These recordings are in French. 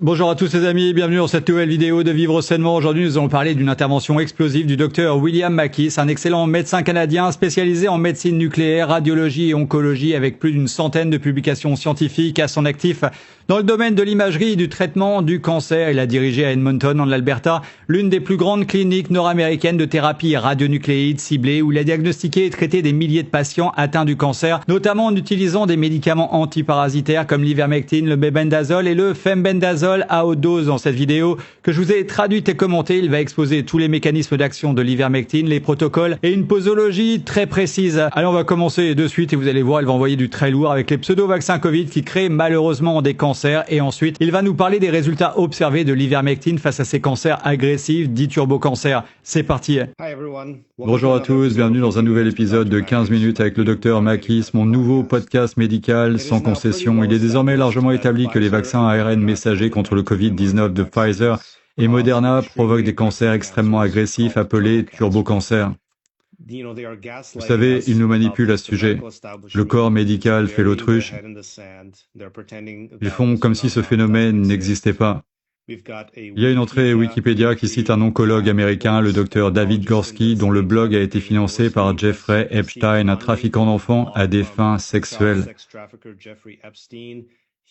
Bonjour à tous les amis, bienvenue dans cette nouvelle vidéo de Vivre Sainement. Aujourd'hui, nous allons parler d'une intervention explosive du docteur William Makis, un excellent médecin canadien spécialisé en médecine nucléaire, radiologie et oncologie avec plus d'une centaine de publications scientifiques à son actif. Dans le domaine de l'imagerie et du traitement du cancer, il a dirigé à Edmonton, en Alberta, l'une des plus grandes cliniques nord-américaines de thérapie radionucléide ciblée où il a diagnostiqué et traité des milliers de patients atteints du cancer, notamment en utilisant des médicaments antiparasitaires comme l'ivermectine, le mebendazole et le fembendazole à haute dose. Dans cette vidéo que je vous ai traduite et commentée, il va exposer tous les mécanismes d'action de l'ivermectine, les protocoles et une posologie très précise. Allez, on va commencer de suite et vous allez voir, il va envoyer du très lourd avec les pseudo-vaccins Covid qui créent malheureusement des cancers. Et ensuite, il va nous parler des résultats observés de l'ivermectine face à ces cancers agressifs, dits turbocancers. C'est parti. Bonjour à tous, bienvenue dans un nouvel épisode de 15 minutes avec le docteur Makis, mon nouveau podcast médical sans concession. Il est désormais largement établi que les vaccins ARN messagers contre le Covid-19 de Pfizer et Moderna provoquent des cancers extrêmement agressifs appelés turbocancers. Vous savez, ils nous manipulent à ce sujet. Le corps médical fait l'autruche. Ils font comme si ce phénomène n'existait pas. Il y a une entrée Wikipédia qui cite un oncologue américain, le docteur David Gorski, dont le blog a été financé par Jeffrey Epstein, un trafiquant d'enfants à des fins sexuelles.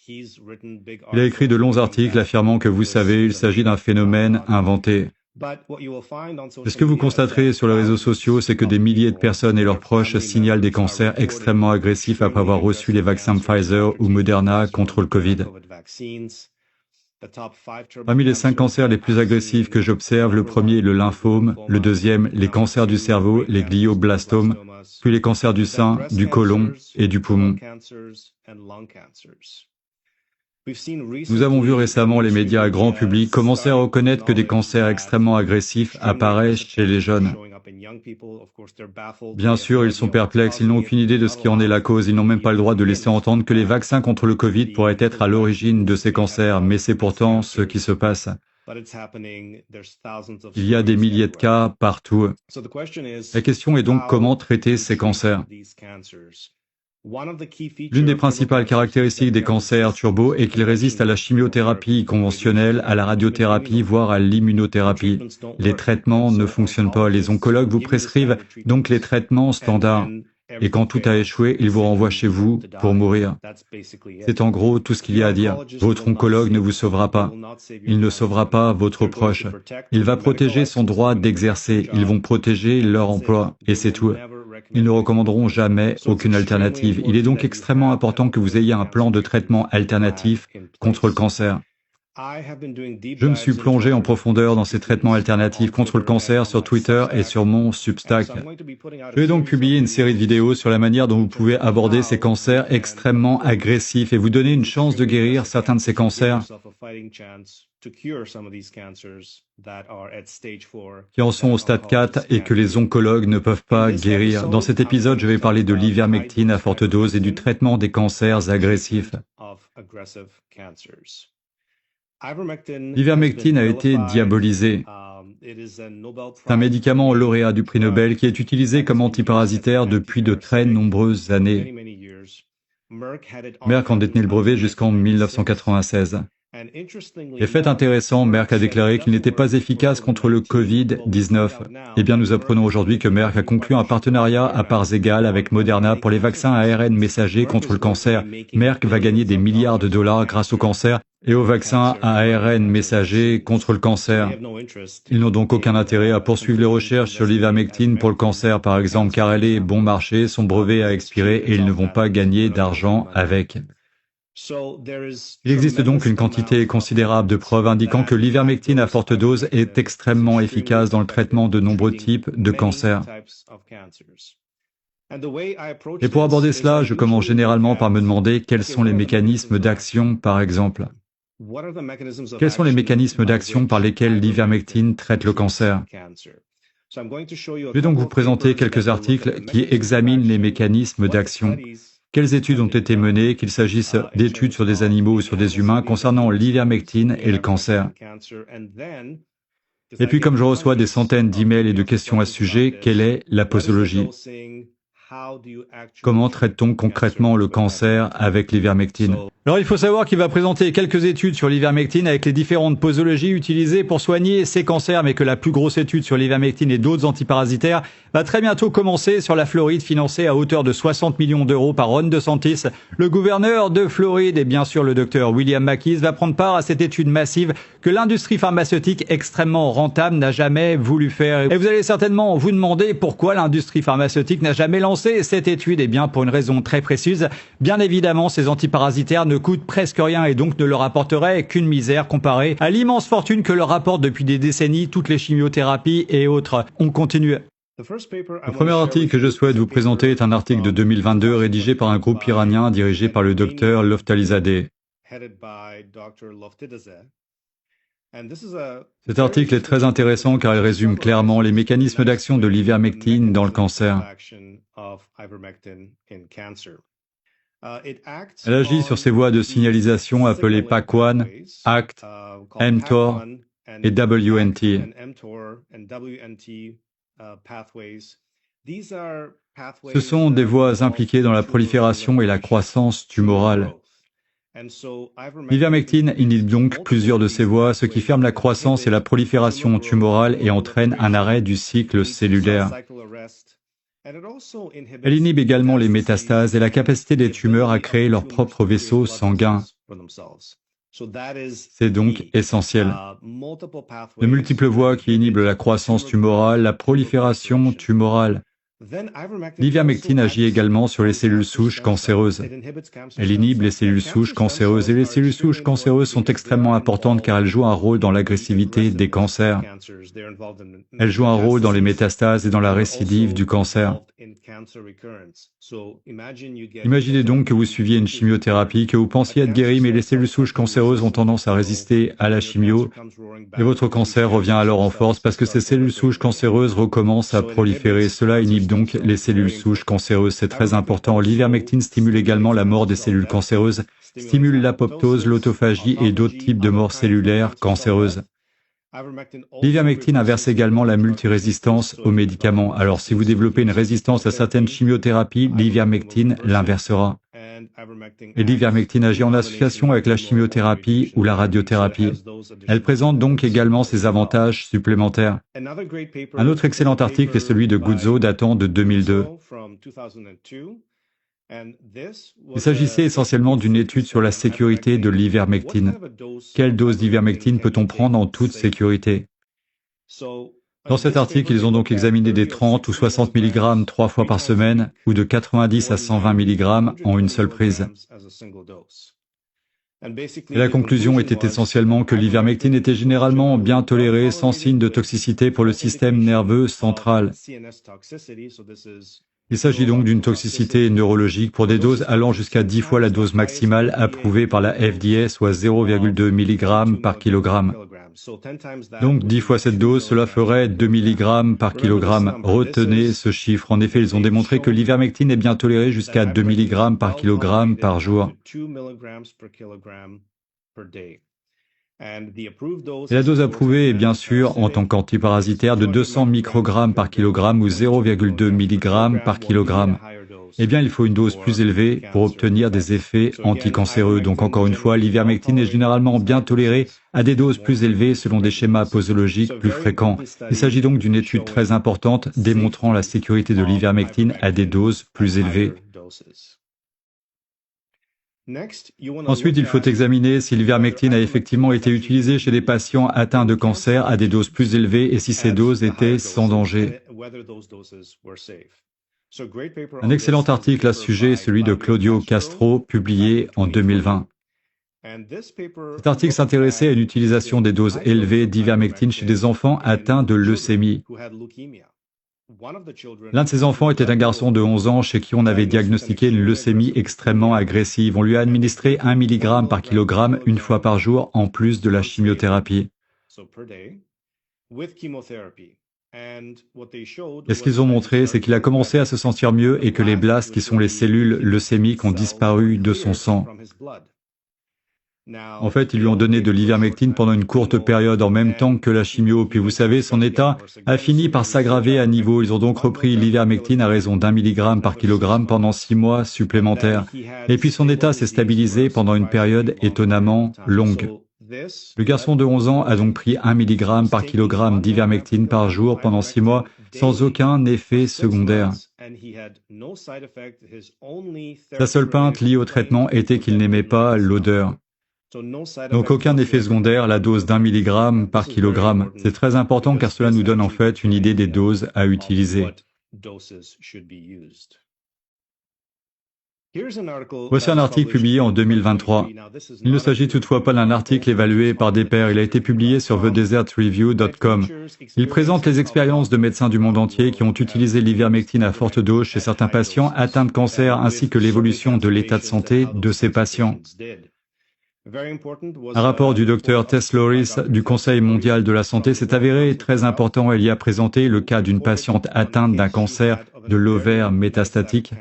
Il a écrit de longs articles affirmant que, vous savez, il s'agit d'un phénomène inventé. Ce que vous constaterez sur les réseaux sociaux, c'est que des milliers de personnes et leurs proches signalent des cancers extrêmement agressifs après avoir reçu les vaccins Pfizer ou Moderna contre le Covid. Parmi les 5 cancers les plus agressifs que j'observe, le premier est le lymphome, le deuxième, les cancers du cerveau, les glioblastomes, puis les cancers du sein, du côlon et du poumon. Nous avons vu récemment les médias grand public commencer à reconnaître que des cancers extrêmement agressifs apparaissent chez les jeunes. Bien sûr, ils sont perplexes, ils n'ont aucune idée de ce qui en est la cause, ils n'ont même pas le droit de laisser entendre que les vaccins contre le Covid pourraient être à l'origine de ces cancers, mais c'est pourtant ce qui se passe. Il y a des milliers de cas partout. La question est donc comment traiter ces cancers. L'une des principales caractéristiques des cancers turbo est qu'ils résistent à la chimiothérapie conventionnelle, à la radiothérapie, voire à l'immunothérapie. Les traitements ne fonctionnent pas. Les oncologues vous prescrivent donc les traitements standards. Et quand tout a échoué, ils vous renvoient chez vous pour mourir. C'est en gros tout ce qu'il y a à dire. Votre oncologue ne vous sauvera pas. Il ne sauvera pas votre proche. Il va protéger son droit d'exercer. Ils vont protéger leur emploi. Et c'est tout. Ils ne recommanderont jamais aucune alternative. Il est donc extrêmement important que vous ayez un plan de traitement alternatif contre le cancer. Je me suis plongé en profondeur dans ces traitements alternatifs contre le cancer sur Twitter et sur mon Substack. Je vais donc publier une série de vidéos sur la manière dont vous pouvez aborder ces cancers extrêmement agressifs et vous donner une chance de guérir certains de ces cancers qui en sont au stade 4 et que les oncologues ne peuvent pas guérir. Dans cet épisode, je vais parler de l'ivermectine à forte dose et du traitement des cancers agressifs. L'ivermectine a été diabolisée. C'est un médicament lauréat du prix Nobel qui est utilisé comme antiparasitaire depuis de très nombreuses années. Merck en détenait le brevet jusqu'en 1996. Et fait intéressant, Merck a déclaré qu'il n'était pas efficace contre le Covid-19. Eh bien, nous apprenons aujourd'hui que Merck a conclu un partenariat à parts égales avec Moderna pour les vaccins ARN messagers contre le cancer. Merck va gagner des milliards de dollars grâce au cancer et aux vaccins à ARN messagers contre le cancer. Ils n'ont donc aucun intérêt à poursuivre les recherches sur l'ivermectine pour le cancer, par exemple, car elle est bon marché, son brevet a expiré et ils ne vont pas gagner d'argent avec. Il existe donc une quantité considérable de preuves indiquant que l'ivermectine à forte dose est extrêmement efficace dans le traitement de nombreux types de cancers. Et pour aborder cela, je commence généralement par me demander quels sont les mécanismes d'action, par exemple. Quels sont les mécanismes d'action par lesquels l'ivermectine traite le cancer? Je vais donc vous présenter quelques articles qui examinent les mécanismes d'action. Quelles études ont été menées, qu'il s'agisse d'études sur des animaux ou sur des humains, concernant l'ivermectine et le cancer. Et puis, comme je reçois des centaines d'emails et de questions à ce sujet, quelle est la posologie? Comment traite-t-on concrètement le cancer avec l'ivermectine? Alors il faut savoir qu'il va présenter quelques études sur l'ivermectine avec les différentes posologies utilisées pour soigner ces cancers, mais que la plus grosse étude sur l'ivermectine et d'autres antiparasitaires va très bientôt commencer sur la Floride, financée à hauteur de 60 millions d'euros par Ron DeSantis. Le gouverneur de Floride et bien sûr le docteur William Mackey va prendre part à cette étude massive que l'industrie pharmaceutique extrêmement rentable n'a jamais voulu faire. Et vous allez certainement vous demander pourquoi l'industrie pharmaceutique n'a jamais lancé cette étude. Eh bien pour une raison très précise. Bien évidemment, ces antiparasitaires ne coûtent presque rien et donc ne leur apporteraient qu'une misère comparée à l'immense fortune que leur apportent depuis des décennies toutes les chimiothérapies et autres. On continue. Le premier article que je souhaite vous présenter est un article de 2022 rédigé par un groupe iranien dirigé par le docteur Loftalizadeh. Cet article est très intéressant car il résume clairement les mécanismes d'action de l'ivermectine dans le cancer. Elle agit sur ces voies de signalisation appelées PAC1, ACT, mTOR et WNT. Ce sont des voies impliquées dans la prolifération et la croissance tumorale. L'ivermectine inhibe donc plusieurs de ces voies, ce qui ferme la croissance et la prolifération tumorale et entraîne un arrêt du cycle cellulaire. Elle inhibe également les métastases et la capacité des tumeurs à créer leurs propres vaisseaux sanguins. C'est donc essentiel. De multiples voies qui inhibent la croissance tumorale, la prolifération tumorale. L'ivermectine agit également sur les cellules souches cancéreuses. Elle inhibe les cellules souches cancéreuses et les cellules souches cancéreuses sont extrêmement importantes car elles jouent un rôle dans l'agressivité des cancers. Elles jouent un rôle dans les métastases et dans la récidive du cancer. Imaginez donc que vous suiviez une chimiothérapie, que vous pensiez être guéri, mais les cellules souches cancéreuses ont tendance à résister à la chimio et votre cancer revient alors en force parce que ces cellules souches cancéreuses recommencent à proliférer. Cela inhibe donc les cellules souches cancéreuses, c'est très important. L'ivermectine stimule également la mort des cellules cancéreuses, stimule l'apoptose, l'autophagie et d'autres types de morts cellulaires cancéreuses. L'ivermectine inverse également la multirésistance aux médicaments. Alors si vous développez une résistance à certaines chimiothérapies, l'ivermectine l'inversera. Et l'ivermectine agit en association avec la chimiothérapie ou la radiothérapie. Elle présente donc également ses avantages supplémentaires. Un autre excellent article est celui de Guzzo datant de 2002. Il s'agissait essentiellement d'une étude sur la sécurité de l'ivermectine. Quelle dose d'ivermectine peut-on prendre en toute sécurité? Dans cet article, ils ont donc examiné des 30 ou 60 mg 3 fois par semaine ou de 90 à 120 mg en une seule prise. Et la conclusion était essentiellement que l'ivermectine était généralement bien tolérée, sans signe de toxicité pour le système nerveux central. Il s'agit donc d'une toxicité neurologique pour des doses allant jusqu'à 10 fois la dose maximale approuvée par la FDA, soit 0,2 mg par kilogramme. Donc 10 fois cette dose, cela ferait 2 mg par kilogramme. Retenez ce chiffre. En effet, ils ont démontré que l'ivermectine est bien tolérée jusqu'à 2 mg par kilogramme par jour. Et la dose approuvée est bien sûr, en tant qu'antiparasitaire, de 200 microgrammes par kilogramme ou 0,2 mg par kilogramme. Eh bien, il faut une dose plus élevée pour obtenir des effets anticancéreux. Donc, encore une fois, l'ivermectine est généralement bien tolérée à des doses plus élevées selon des schémas posologiques plus fréquents. Il s'agit donc d'une étude très importante démontrant la sécurité de l'ivermectine à des doses plus élevées. Ensuite, il faut examiner si l'ivermectine a effectivement été utilisée chez des patients atteints de cancer à des doses plus élevées et si ces doses étaient sans danger. Un excellent article à ce sujet est celui de Claudio Castro, publié en 2020. Cet article s'intéressait à une utilisation des doses élevées d'ivermectine chez des enfants atteints de leucémie. L'un de ces enfants était un garçon de 11 ans chez qui on avait diagnostiqué une leucémie extrêmement agressive. On lui a administré 1 mg par kilogramme une fois par jour en plus de la chimiothérapie. Et ce qu'ils ont montré, c'est qu'il a commencé à se sentir mieux et que les blastes, qui sont les cellules leucémiques, ont disparu de son sang. En fait, ils lui ont donné de l'ivermectine pendant une courte période en même temps que la chimio, puis vous savez, son état a fini par s'aggraver à niveau. Ils ont donc repris l'ivermectine à raison d'1 mg par kilogramme pendant 6 mois supplémentaires. Et puis son état s'est stabilisé pendant une période étonnamment longue. Le garçon de 11 ans a donc pris 1 mg par kilogramme d'ivermectine par jour pendant 6 mois sans aucun effet secondaire. Sa seule plainte liée au traitement était qu'il n'aimait pas l'odeur. Donc aucun effet secondaire, la dose d'1 mg par kilogramme. C'est très important car cela nous donne en fait une idée des doses à utiliser. Voici un article publié en 2023. Il ne s'agit toutefois pas d'un article évalué par des pairs, il a été publié sur thedesertreview.com. Il présente les expériences de médecins du monde entier qui ont utilisé l'ivermectine à forte dose chez certains patients atteints de cancer ainsi que l'évolution de l'état de santé de ces patients. Un rapport du Dr Tess Loris du Conseil mondial de la santé s'est avéré très important. Il y a présenté le cas d'une patiente atteinte d'un cancer de l'ovaire métastatique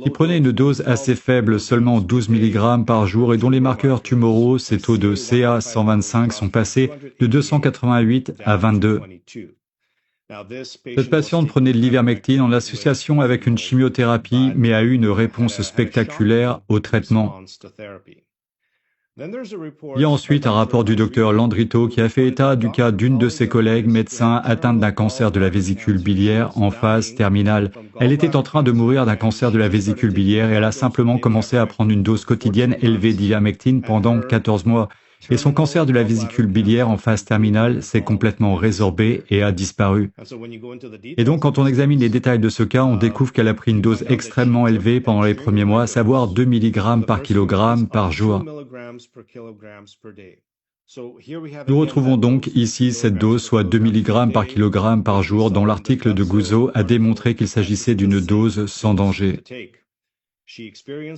qui prenait une dose assez faible, seulement 12 mg par jour, et dont les marqueurs tumoraux, ses taux de CA125 sont passés de 288 à 22. Cette patiente prenait de l'ivermectine en association avec une chimiothérapie, mais a eu une réponse spectaculaire au traitement. Il y a ensuite un rapport du docteur Landrito qui a fait état du cas d'une de ses collègues médecins atteinte d'un cancer de la vésicule biliaire en phase terminale. Elle était en train de mourir d'un cancer de la vésicule biliaire et elle a simplement commencé à prendre une dose quotidienne élevée d'ivermectine pendant 14 mois. Et son cancer de la vésicule biliaire en phase terminale s'est complètement résorbé et a disparu. Et donc, quand on examine les détails de ce cas, on découvre qu'elle a pris une dose extrêmement élevée pendant les premiers mois, à savoir 2 mg par kilogramme par jour. Nous retrouvons donc ici cette dose, soit 2 mg par kilogramme par jour, dont l'article de Guzzo a démontré qu'il s'agissait d'une dose sans danger.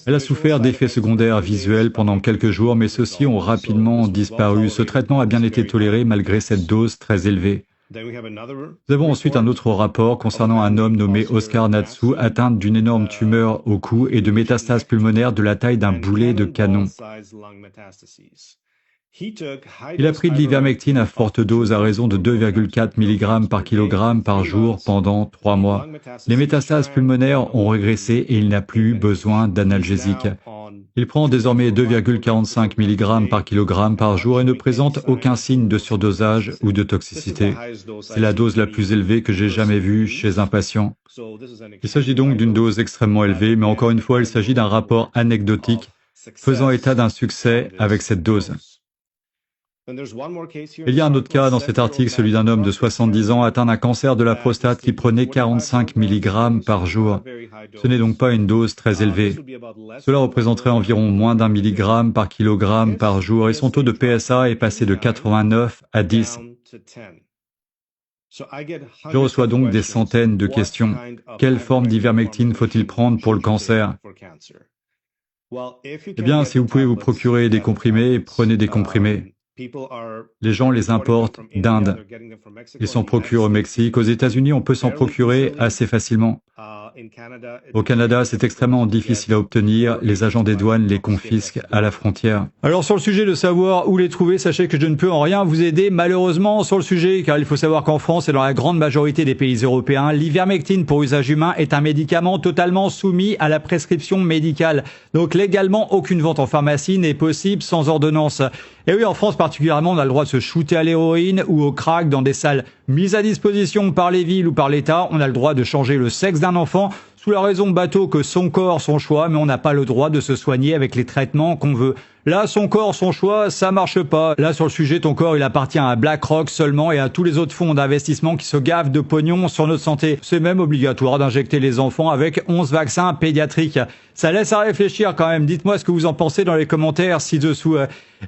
Elle a souffert d'effets secondaires visuels pendant quelques jours, mais ceux-ci ont rapidement disparu. Ce traitement a bien été toléré malgré cette dose très élevée. Nous avons ensuite un autre rapport concernant un homme nommé Oscar Natsu, atteint d'une énorme tumeur au cou et de métastases pulmonaires de la taille d'un boulet de canon. Il a pris de l'ivermectine à forte dose à raison de 2,4 mg par kilogramme par jour pendant 3 mois. Les métastases pulmonaires ont régressé et il n'a plus besoin d'analgésique. Il prend désormais 2,45 mg par kilogramme par jour et ne présente aucun signe de surdosage ou de toxicité. C'est la dose la plus élevée que j'ai jamais vue chez un patient. Il s'agit donc d'une dose extrêmement élevée, mais encore une fois, il s'agit d'un rapport anecdotique faisant état d'un succès avec cette dose. Il y a un autre cas dans cet article, celui d'un homme de 70 ans atteint d'un cancer de la prostate qui prenait 45 mg par jour. Ce n'est donc pas une dose très élevée. Cela représenterait environ moins d'1 mg par kilogramme par jour et son taux de PSA est passé de 89 à 10. Je reçois donc des centaines de questions. Quelle forme d'ivermectine faut-il prendre pour le cancer ? Eh bien, si vous pouvez vous procurer des comprimés, prenez des comprimés. Les gens les importent d'Inde. Ils s'en procurent au Mexique. Aux États-Unis, on peut s'en procurer assez facilement. Au Canada, c'est extrêmement difficile à obtenir. Les agents des douanes les confisquent à la frontière. Alors sur le sujet de savoir où les trouver, sachez que je ne peux en rien vous aider malheureusement sur le sujet, car il faut savoir qu'en France et dans la grande majorité des pays européens, l'ivermectine pour usage humain est un médicament totalement soumis à la prescription médicale. Donc légalement, aucune vente en pharmacie n'est possible sans ordonnance. Et oui, en France particulièrement, on a le droit de se shooter à l'héroïne ou au crack dans des salles mises à disposition par les villes ou par l'État. On a le droit de changer le sexe d'un enfant sous la raison bateau que son corps, son choix, mais on n'a pas le droit de se soigner avec les traitements qu'on veut. Là, son corps, son choix, ça marche pas. Là, sur le sujet, ton corps, il appartient à BlackRock seulement et à tous les autres fonds d'investissement qui se gavent de pognon sur notre santé. C'est même obligatoire d'injecter les enfants avec 11 vaccins pédiatriques. Ça laisse à réfléchir quand même. Dites-moi ce que vous en pensez dans les commentaires ci-dessous.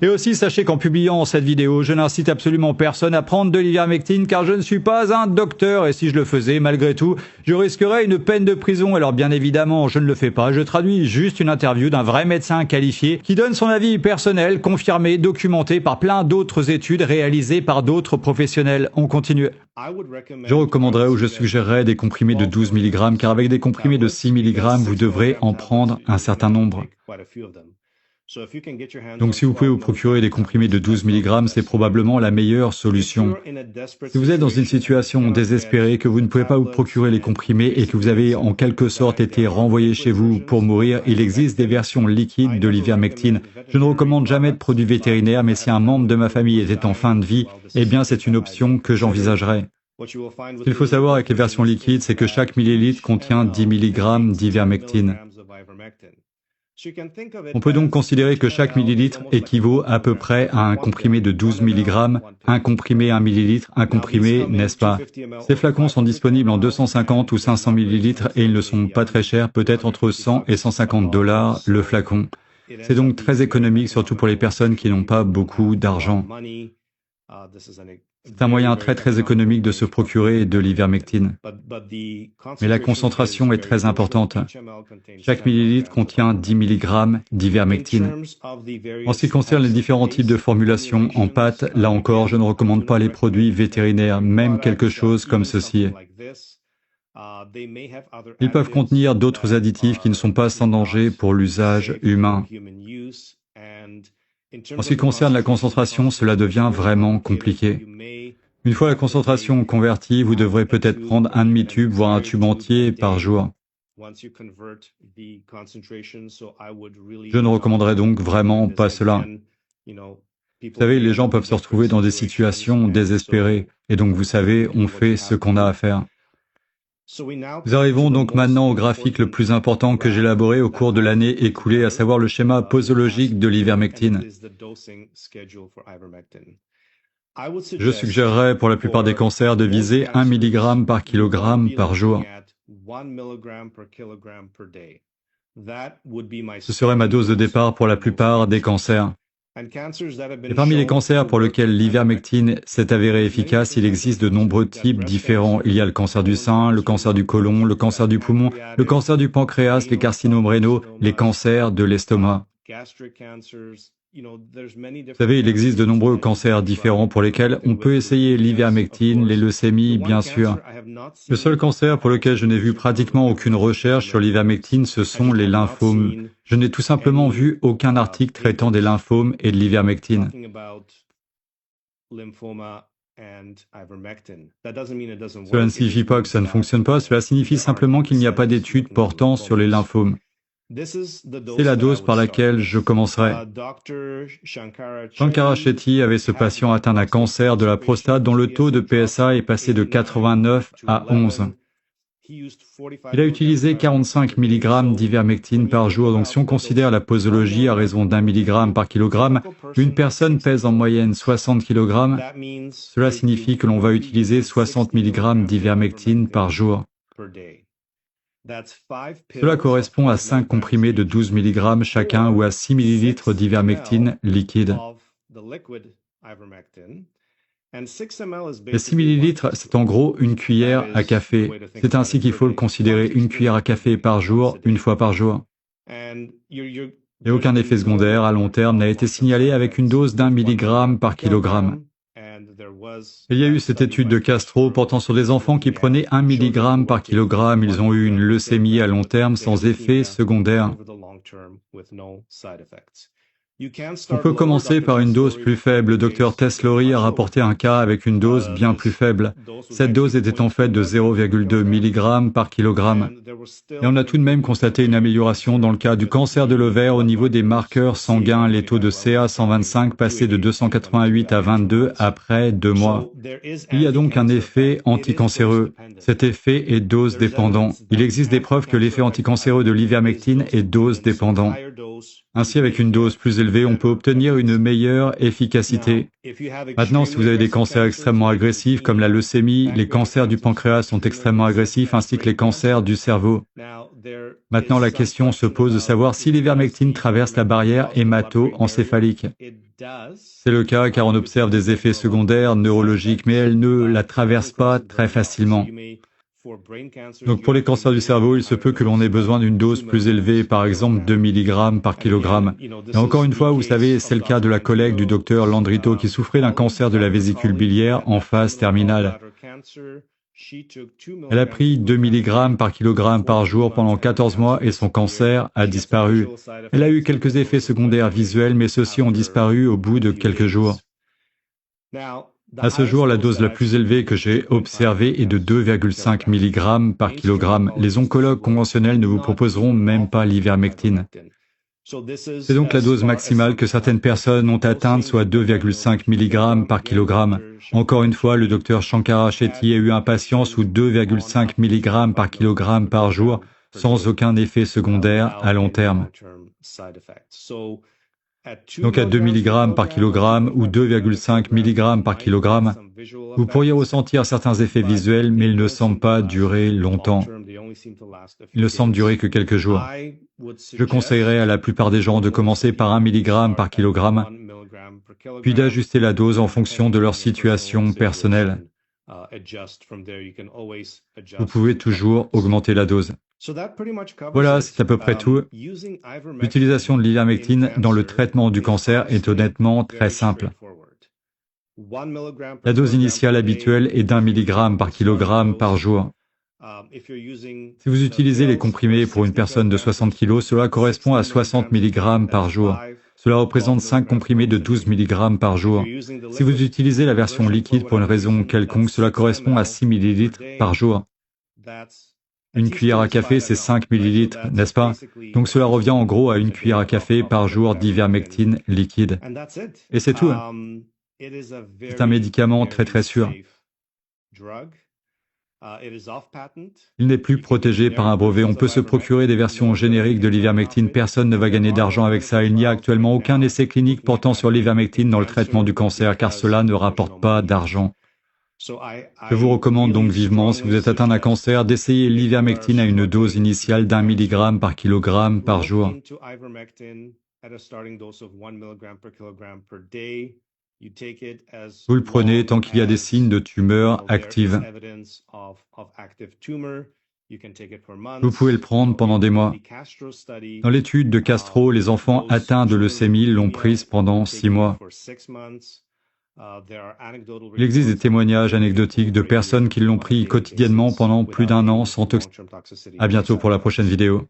Et aussi, sachez qu'en publiant cette vidéo, je n'incite absolument personne à prendre de l'ivermectine car je ne suis pas un docteur et si je le faisais, malgré tout, je risquerais une peine de prison. Alors bien évidemment, je ne le fais pas. Je traduis juste une interview d'un vrai médecin qualifié qui donne son avis personnel, confirmé, documenté par plein d'autres études réalisées par d'autres professionnels. On continue. Je recommanderais ou je suggérerais des comprimés de 12 mg car avec des comprimés de 6 mg, vous devrez en prendre un certain nombre. Donc si vous pouvez vous procurer des comprimés de 12 mg, c'est probablement la meilleure solution. Si vous êtes dans une situation désespérée, que vous ne pouvez pas vous procurer les comprimés et que vous avez en quelque sorte été renvoyé chez vous pour mourir, il existe des versions liquides de l'ivermectine. Je ne recommande jamais de produits vétérinaires, mais si un membre de ma famille était en fin de vie, eh bien c'est une option que j'envisagerais. Ce qu'il faut savoir avec les versions liquides, c'est que chaque millilitre contient 10 mg d'ivermectine. On peut donc considérer que chaque millilitre équivaut à peu près à un comprimé de 12 mg, un comprimé 1 millilitre, un comprimé, n'est-ce pas? Ces flacons sont disponibles en 250 ou 500 ml et ils ne sont pas très chers, peut-être entre 100 et 150 $ le flacon. C'est donc très économique, surtout pour les personnes qui n'ont pas beaucoup d'argent. C'est un moyen très économique de se procurer de l'ivermectine. Mais la concentration est très importante. Chaque millilitre contient 10 mg d'ivermectine. En ce qui concerne les différents types de formulations en pâte, là encore, je ne recommande pas les produits vétérinaires, même quelque chose comme ceci. Ils peuvent contenir d'autres additifs qui ne sont pas sans danger pour l'usage humain. En ce qui concerne la concentration, cela devient vraiment compliqué. Une fois la concentration convertie, vous devrez peut-être prendre un demi-tube, voire un tube entier par jour. Je ne recommanderais donc vraiment pas cela. Vous savez, les gens peuvent se retrouver dans des situations désespérées, et donc vous savez, on fait ce qu'on a à faire. Nous arrivons donc maintenant au graphique le plus important que j'ai élaboré au cours de l'année écoulée, à savoir le schéma posologique de l'ivermectine. Je suggérerais pour la plupart des cancers de viser 1 mg par kilogramme par jour. Ce serait ma dose de départ pour la plupart des cancers. Et parmi les cancers pour lesquels l'ivermectine s'est avérée efficace, il existe de nombreux types différents. Il y a le cancer du sein, le cancer du côlon, le cancer du poumon, le cancer du pancréas, les carcinomes rénaux, les cancers de l'estomac. Vous savez, il existe de nombreux cancers différents pour lesquels on peut essayer l'ivermectine, les leucémies, bien sûr. Le seul cancer pour lequel je n'ai vu pratiquement aucune recherche sur l'ivermectine, ce sont les lymphomes. Je n'ai tout simplement vu aucun article traitant des lymphomes et de l'ivermectine. Cela ne signifie pas que ça ne fonctionne pas, cela signifie simplement qu'il n'y a pas d'études portant sur les lymphomes. C'est la dose par laquelle je commencerai. Shankara Shetty avait ce patient atteint d'un cancer de la prostate dont le taux de PSA est passé de 89 à 11. Il a utilisé 45 mg d'ivermectine par jour, donc si on considère la posologie à raison d'1 mg par kilogramme, une personne pèse en moyenne 60 kg, cela signifie que l'on va utiliser 60 mg d'ivermectine par jour. Cela correspond à 5 comprimés de 12 mg chacun ou à 6 ml d'ivermectine liquide. Les 6 ml, c'est en gros une cuillère à café. C'est ainsi qu'il faut le considérer, une cuillère à café par jour, une fois par jour. Et aucun effet secondaire à long terme n'a été signalé avec une dose d'1 mg par kilogramme. Il y a eu cette étude de Castro portant sur des enfants qui prenaient 1 mg par kilogramme. Ils ont eu une leucémie à long terme sans effet secondaire. On peut commencer par une dose plus faible. Le docteur Tess Lawrie a rapporté un cas avec une dose bien plus faible. Cette dose était en fait de 0,2 mg par kilogramme. Et on a tout de même constaté une amélioration dans le cas du cancer de l'ovaire au niveau des marqueurs sanguins, les taux de CA125 passés de 288 à 22 après 2 mois. Il y a donc un effet anticancéreux. Cet effet est dose dépendant. Il existe des preuves que l'effet anticancéreux de l'ivermectine est dose dépendant. Ainsi, avec une dose plus élevée, on peut obtenir une meilleure efficacité. Maintenant, si vous avez des cancers extrêmement agressifs, comme la leucémie, les cancers du pancréas sont extrêmement agressifs, ainsi que les cancers du cerveau. Maintenant, la question se pose de savoir si l'ivermectine traverse la barrière hémato-encéphalique. C'est le cas car on observe des effets secondaires neurologiques, mais elle ne la traverse pas très facilement. Donc pour les cancers du cerveau, il se peut que l'on ait besoin d'une dose plus élevée, par exemple 2 mg par kilogramme. Et encore une fois, vous savez, c'est le cas de la collègue du docteur Landrito qui souffrait d'un cancer de la vésicule biliaire en phase terminale. Elle a pris 2 mg par kilogramme par jour pendant 14 mois et son cancer a disparu. Elle a eu quelques effets secondaires visuels, mais ceux-ci ont disparu au bout de quelques jours. À ce jour, la dose la plus élevée que j'ai observée est de 2,5 mg par kilogramme. Les oncologues conventionnels ne vous proposeront même pas l'ivermectine. C'est donc la dose maximale que certaines personnes ont atteinte, soit 2,5 mg par kilogramme. Encore une fois, le docteur Shankara Shetty a eu un patient sous 2,5 mg par kilogramme par jour, sans aucun effet secondaire à long terme. Donc à 2 mg par kilogramme ou 2,5 mg par kilogramme, vous pourriez ressentir certains effets visuels, mais ils ne semblent pas durer longtemps. Ils ne semblent durer que quelques jours. Je conseillerais à la plupart des gens de commencer par 1 mg par kilogramme, puis d'ajuster la dose en fonction de leur situation personnelle. Vous pouvez toujours augmenter la dose. Voilà, c'est à peu près tout. L'utilisation de l'ivermectine dans le traitement du cancer est honnêtement très simple. La dose initiale habituelle est d'1 mg par kilogramme par jour. Si vous utilisez les comprimés pour une personne de 60 kg, cela correspond à 60 mg par jour. Cela représente 5 comprimés de 12 mg par jour. Si vous utilisez la version liquide pour une raison quelconque, cela correspond à 6 ml par jour. Une cuillère à café, c'est 5 ml, n'est-ce pas? Donc cela revient en gros à une cuillère à café par jour d'ivermectine liquide. Et c'est tout. C'est un médicament très sûr. Il n'est plus protégé par un brevet. On peut se procurer des versions génériques de l'ivermectine. Personne ne va gagner d'argent avec ça. Il n'y a actuellement aucun essai clinique portant sur l'ivermectine dans le traitement du cancer, car cela ne rapporte pas d'argent. Je vous recommande donc vivement, si vous êtes atteint d'un cancer, d'essayer l'ivermectine à une dose initiale d'1 mg par kilogramme par jour. Vous le prenez tant qu'il y a des signes de tumeur active. Vous pouvez le prendre pendant des mois. Dans l'étude de Castro, les enfants atteints de leucémie l'ont prise pendant 6 mois. Il existe des témoignages anecdotiques de personnes qui l'ont pris quotidiennement pendant plus d'1 an sans toxicité. À bientôt pour la prochaine vidéo.